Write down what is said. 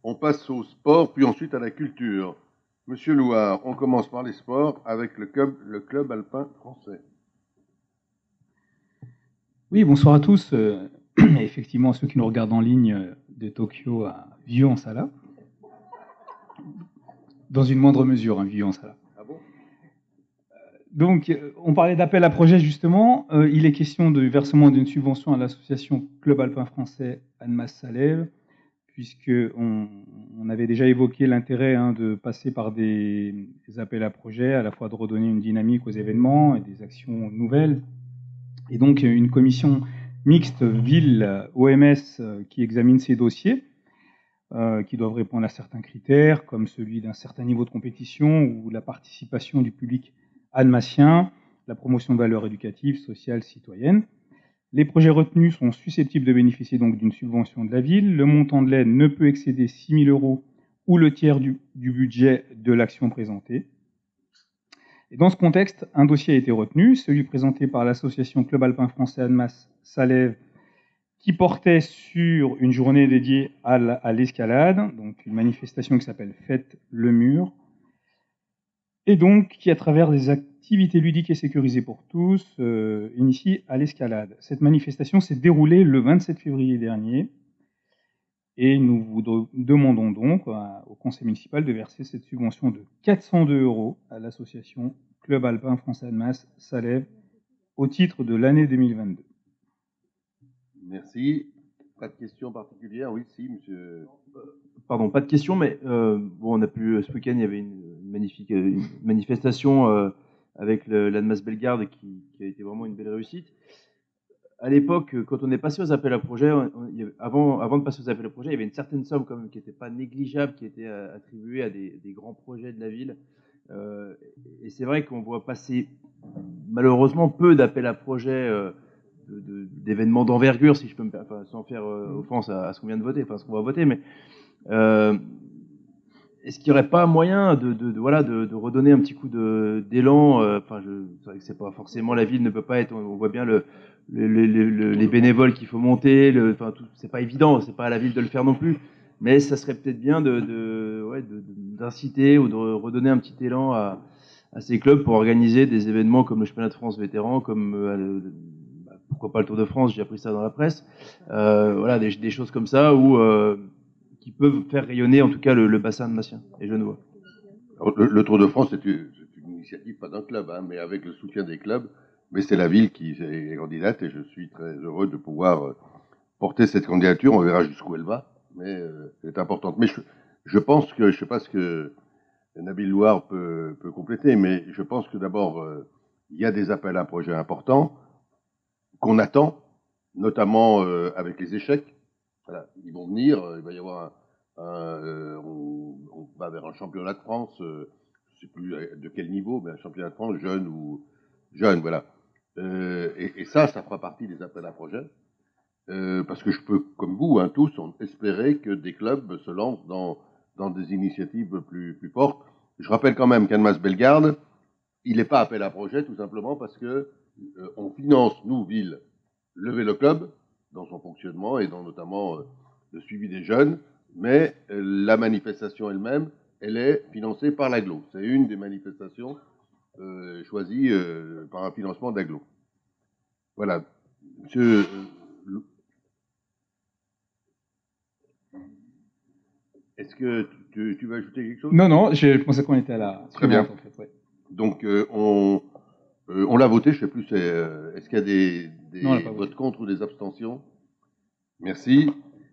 On passe au sport, puis ensuite à la culture. Monsieur Louard, on commence par les sports avec le club alpin français. Oui, bonsoir à tous. Effectivement, ceux qui nous regardent en ligne de Tokyo à Vieux-en-Sala. Dans une moindre mesure, hein, Vieux-en-Sala. Ah bon? Donc, on parlait d'appel à projet justement. Il est question du versement d'une subvention à l'association Club Alpin Français Annemasse-Salève, puisqu'on avait déjà évoqué l'intérêt de passer par des appels à projets, à la fois de redonner une dynamique aux événements et des actions nouvelles. Et donc, une commission mixte ville-OMS qui examine ces dossiers, qui doivent répondre à certains critères, comme celui d'un certain niveau de compétition ou la participation du public annemassien, la promotion de valeurs éducatives, sociales, citoyennes. Les projets retenus sont susceptibles de bénéficier donc d'une subvention de la ville. Le montant de l'aide ne peut excéder 6 000 € ou le tiers du budget de l'action présentée. Et dans ce contexte, un dossier a été retenu, celui présenté par l'association Club Alpin Français Annemasse-Salève, qui portait sur une journée dédiée à l'escalade, donc une manifestation qui s'appelle Fête le Mur, et donc qui, à travers des activités ludiques et sécurisées pour tous, initie à l'escalade. Cette manifestation s'est déroulée le 27 février dernier, et nous vous demandons donc au conseil municipal de verser cette subvention de 402 € à l'association Club Alpin France Annemasse-Salève au titre de l'année 2022. Merci. Pas de questions particulières? Oui, si, monsieur. Pardon, pas de questions, mais bon, on a pu, ce week-end, il y avait une magnifique manifestation avec l'Annemasse Bellegarde qui a été vraiment une belle réussite. À l'époque, quand on est passé aux appels à projets, avant de passer aux appels à projets, il y avait une certaine somme quand même qui n'était pas négligeable, qui était attribuée à des grands projets de la ville. Et c'est vrai qu'on voit passer malheureusement peu d'appels à projets, d'événements d'envergure, si je peux me permettre, enfin, sans faire offense à ce qu'on vient de voter, enfin ce qu'on va voter, mais est-ce qu'il n'y aurait pas moyen de redonner un petit coup d'élan? C'est vrai que c'est pas forcément, la ville ne peut pas être, on voit bien les bénévoles qu'il faut monter, c'est pas évident, c'est pas à la ville de le faire non plus, mais ça serait peut-être bien d'inciter ou de redonner un petit élan à ces clubs pour organiser des événements comme le championnat de France vétéran, comme pourquoi pas le Tour de France, j'ai appris ça dans la presse, des choses comme ça où qui peuvent faire rayonner en tout cas le bassin annemassien et genevois. Le Tour de France, c'est une initiative, pas d'un club, mais avec le soutien des clubs. Mais c'est la ville qui est candidate et je suis très heureux de pouvoir porter cette candidature. On verra jusqu'où elle va, mais elle est importante. Mais je pense que, je ne sais pas ce que Nabil Louard peut compléter, mais je pense que d'abord, il y a des appels à projets importants qu'on attend, notamment avec les échecs. Voilà, ils vont venir, il va y avoir on va vers un championnat de France, je ne sais plus de quel niveau, mais un championnat de France jeune, voilà. Et ça fera partie des appels à projets. Parce que je peux, comme vous, tous, espérer que des clubs se lancent dans des initiatives plus fortes. Je rappelle quand même qu'Annemasse Bellegarde, il n'est pas appel à projet, tout simplement parce que on finance, nous, ville, le vélo club, dans son fonctionnement et dans notamment le suivi des jeunes, mais la manifestation elle-même, elle est financée par l'AGLO. C'est une des manifestations choisies par un financement d'AGLO. Voilà. Monsieur... Est-ce que tu veux ajouter quelque chose? Non, je pensais qu'on était à la Très bien. En fait, ouais. Donc, on l'a voté, je ne sais plus, est-ce qu'il y a des votes contre ou des abstentions? Merci.